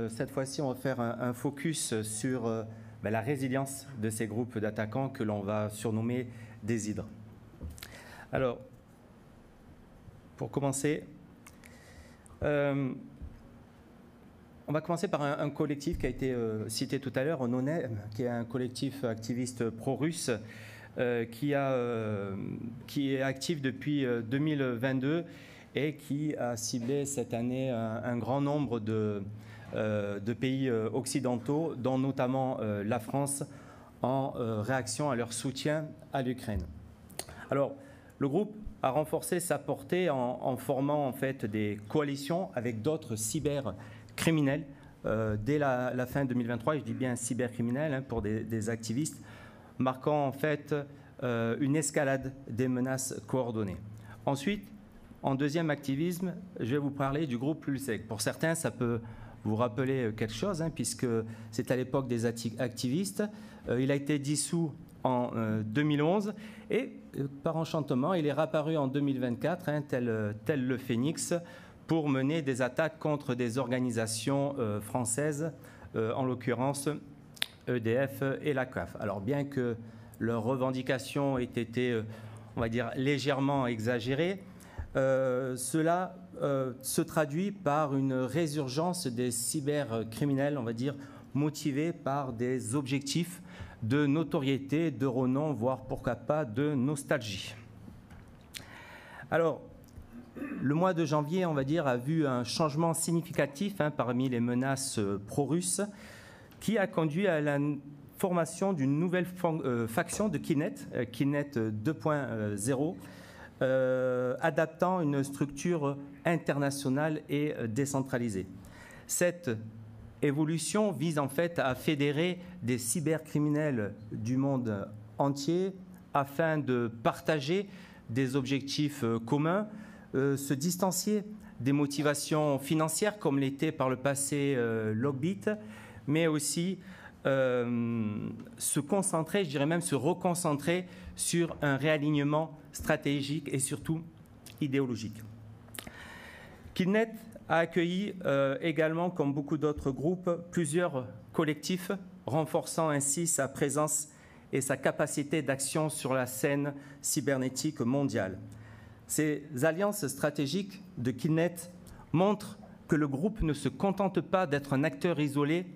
Cette fois-ci, on va faire un focus sur la résilience de ces groupes d'attaquants que l'on va surnommer des hydres. Alors, pour commencer, on va commencer par un collectif qui a été cité tout à l'heure, ONEM, qui est un collectif activiste pro-russe qui est actif depuis 2022 et qui a ciblé cette année un grand nombre de pays occidentaux, dont notamment la France, en réaction à leur soutien à l'Ukraine. Alors, le groupe a renforcé sa portée en formant en fait des coalitions avec d'autres cybercriminels dès la fin 2023, et je dis bien cybercriminels pour des activistes, marquant en fait une escalade des menaces coordonnées. Ensuite, en deuxième activisme, je vais vous parler du groupe Lulzsec. Pour certains, ça peut vous rappeler quelque chose, puisque c'est à l'époque des activistes. Il a été dissous en 2011 et, par enchantement, il est réapparu en 2024, tel le phénix, pour mener des attaques contre des organisations françaises, en l'occurrence EDF et la CAF. Alors, bien que leurs revendications aient été, on va dire, légèrement exagérées, cela se traduit par une résurgence des cybercriminels, on va dire, motivés par des objectifs de notoriété, de renom, voire pourquoi pas de nostalgie. Alors, le mois de janvier, on va dire, a vu un changement significatif parmi les menaces pro-russes qui a conduit à la formation d'une nouvelle faction de Killnet, Killnet 2.0, adaptant une structure internationale et décentralisée. Cette évolution vise en fait à fédérer des cybercriminels du monde entier afin de partager des objectifs communs, se distancier des motivations financières comme l'était par le passé Logbit, mais aussi se concentrer, je dirais même se reconcentrer sur un réalignement stratégique et surtout idéologique. Killnet a accueilli également, comme beaucoup d'autres groupes, plusieurs collectifs, renforçant ainsi sa présence et sa capacité d'action sur la scène cybernétique mondiale. Ces alliances stratégiques de Killnet montrent que le groupe ne se contente pas d'être un acteur isolé,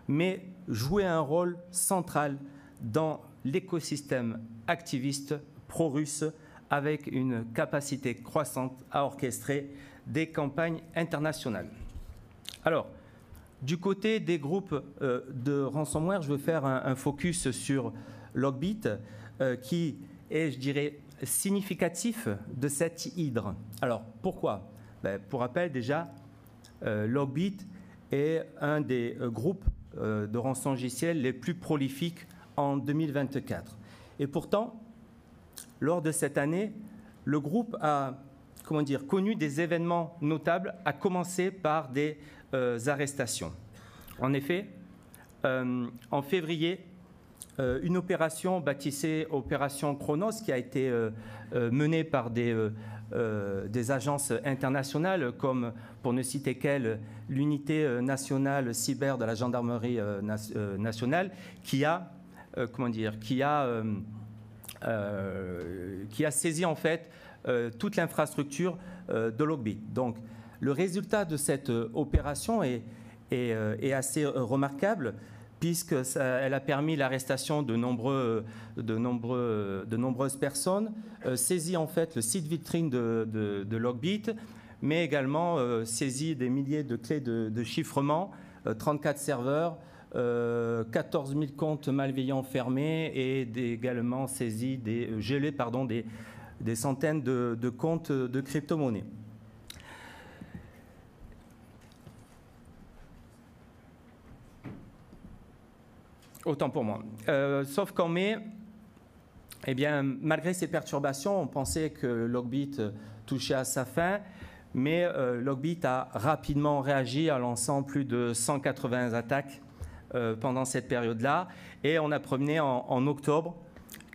mais jouer un rôle central dans l'écosystème activiste pro-russe avec une capacité croissante à orchestrer des campagnes internationales. Alors, du côté des groupes de ransomware, je vais faire un focus sur Logbit, qui est, je dirais, significatif de cette hydre. Alors, pourquoi? Pour rappel, déjà, Logbit est un des groupes de rançongiciel les plus prolifiques en 2024. Et pourtant, lors de cette année, le groupe a connu des événements notables, à commencer par des arrestations. En effet, en février, une opération baptisée Opération Chronos, qui a été menée par des agences internationales, comme, pour ne citer qu'elle, l'unité nationale cyber de la gendarmerie nationale, qui a saisi en fait toute l'infrastructure de Logbit. Donc, le résultat de cette opération est assez remarquable, puisqu'elle a permis l'arrestation de nombreuses personnes, saisi en fait le site vitrine de Logbit, mais également saisi des milliers de clés de chiffrement, 34 serveurs, 14 000 comptes malveillants fermés et également saisi gelé des centaines de comptes de crypto-monnaies. Autant pour moi. Sauf qu'en mai, malgré ces perturbations, on pensait que Logbit touchait à sa fin, mais Logbit a rapidement réagi en lançant plus de 180 attaques pendant cette période-là. Et on apprenait en octobre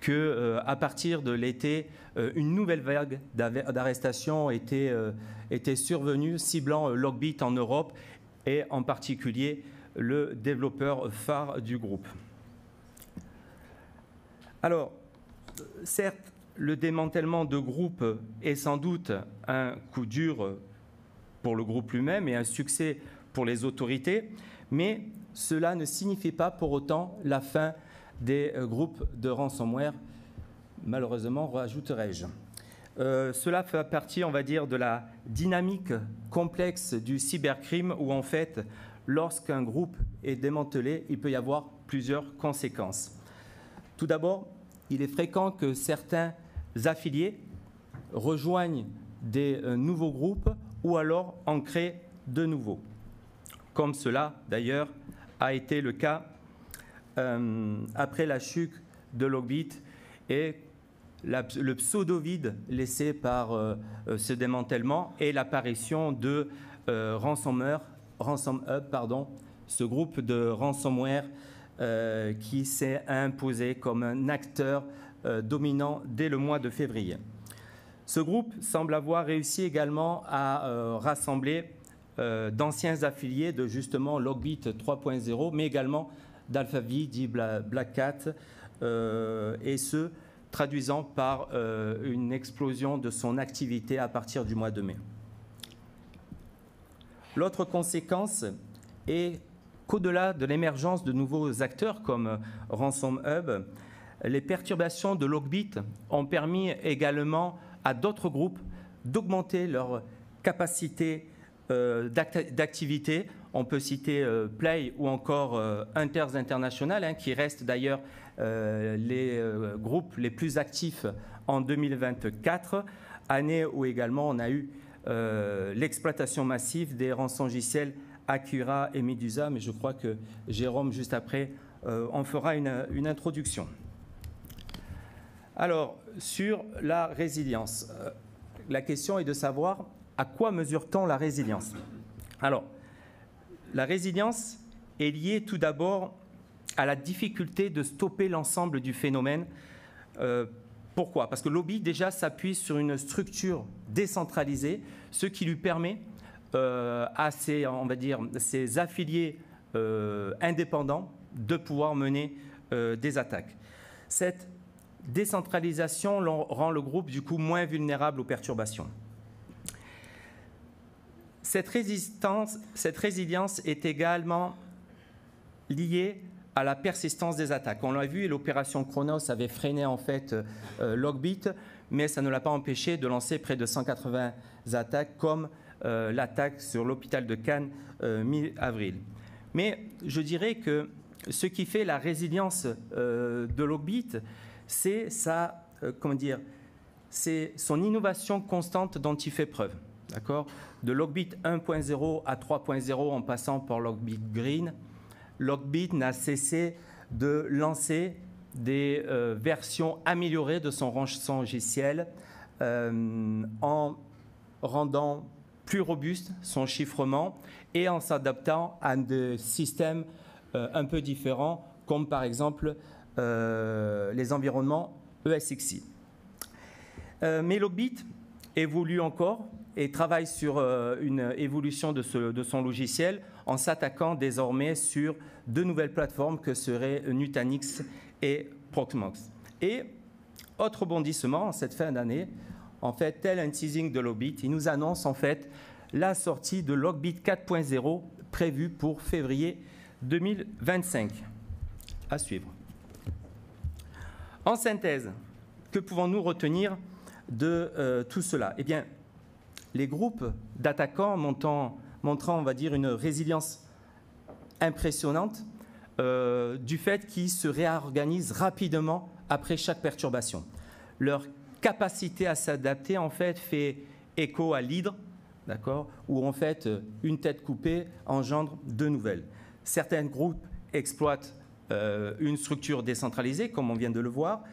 qu'à partir de l'été, une nouvelle vague d'arrestations était survenue, ciblant Logbit en Europe et en particulier le développeur phare du groupe. Alors, certes, le démantèlement de groupe est sans doute un coup dur pour le groupe lui-même et un succès pour les autorités, mais cela ne signifie pas pour autant la fin des groupes de ransomware, malheureusement, rajouterais-je. Cela fait partie, on va dire, de la dynamique complexe du cybercrime où, en fait, lorsqu'un groupe est démantelé, il peut y avoir plusieurs conséquences. Tout d'abord, il est fréquent que certains affiliés rejoignent des nouveaux groupes ou alors en créent de nouveaux, comme cela, d'ailleurs, a été le cas après la chute de Logbit et le pseudo-vide laissé par ce démantèlement et l'apparition de RansomHub, ce groupe de ransomware qui s'est imposé comme un acteur dominant dès le mois de février. Ce groupe semble avoir réussi également à rassembler d'anciens affiliés de justement Logbit 3.0, mais également d'Alphaville, dit Black Cat, et ce, traduisant par une explosion de son activité à partir du mois de mai. L'autre conséquence est qu'au-delà de l'émergence de nouveaux acteurs comme RansomHub, les perturbations de Logbit ont permis également à d'autres groupes d'augmenter leur capacité d'activité. On peut citer Play ou encore Hunters International, qui restent d'ailleurs les groupes les plus actifs en 2024, année où également on a eu l'exploitation massive des rançongiciels Acura et Medusa, mais je crois que Jérôme, juste après, en fera une introduction. Alors, sur la résilience, la question est de savoir à quoi mesure-t-on la résilience? Alors, la résilience est liée tout d'abord à la difficulté de stopper l'ensemble du phénomène. Pourquoi? Parce que Logbit déjà s'appuie sur une structure décentralisée, ce qui lui permet à ses affiliés indépendants de pouvoir mener des attaques. Cette décentralisation rend le groupe du coup moins vulnérable aux perturbations. Cette résilience est également liée à la persistance des attaques. On l'a vu, l'opération Chronos avait freiné en fait Logbit, mais ça ne l'a pas empêché de lancer près de 180 attaques, comme l'attaque sur l'hôpital de Cannes mi-avril. Mais je dirais que ce qui fait la résilience de Logbit, c'est c'est son innovation constante dont il fait preuve. D'accord ? De Logbit 1.0 à 3.0 en passant par Logbit Green, Logbit n'a cessé de lancer des versions améliorées de son rançongiciel en rendant plus robuste son chiffrement et en s'adaptant à des systèmes un peu différents, comme par exemple les environnements ESXi. Mais Logbit évolue encore et travaille sur une évolution de son logiciel en s'attaquant désormais sur deux nouvelles plateformes que seraient Nutanix et Proxmox. Et autre rebondissement en cette fin d'année, en fait, tel un teasing de Logbit, il nous annonce en fait la sortie de Logbit 4.0 prévue pour février 2025. À suivre. En synthèse, que pouvons-nous retenir de tout cela? Eh bien, les groupes d'attaquants montrant, on va dire, une résilience impressionnante du fait qu'ils se réorganisent rapidement après chaque perturbation. Leur capacité à s'adapter, en fait, fait écho à l'hydre, d'accord, où, en fait, une tête coupée engendre deux nouvelles. Certains groupes exploitent une structure décentralisée, comme on vient de le voir,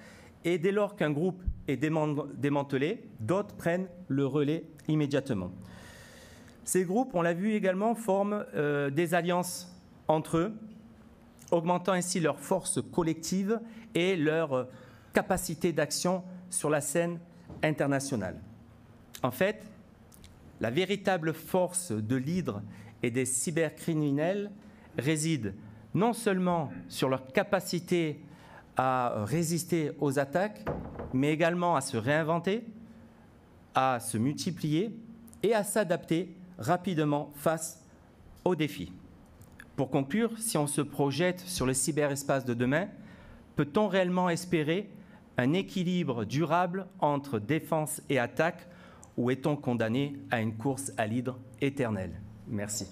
et dès lors qu'un groupe est démantelé, d'autres prennent le relais immédiatement. Ces groupes, on l'a vu également, forment des alliances entre eux, augmentant ainsi leur force collective et leur capacité d'action sur la scène internationale. En fait, la véritable force de l'hydre et des cybercriminels réside non seulement sur leur capacité à résister aux attaques, mais également à se réinventer, à se multiplier et à s'adapter rapidement face aux défis. Pour conclure, si on se projette sur le cyberespace de demain, peut-on réellement espérer un équilibre durable entre défense et attaque, ou est-on condamné à une course à l'hydre éternelle? Merci.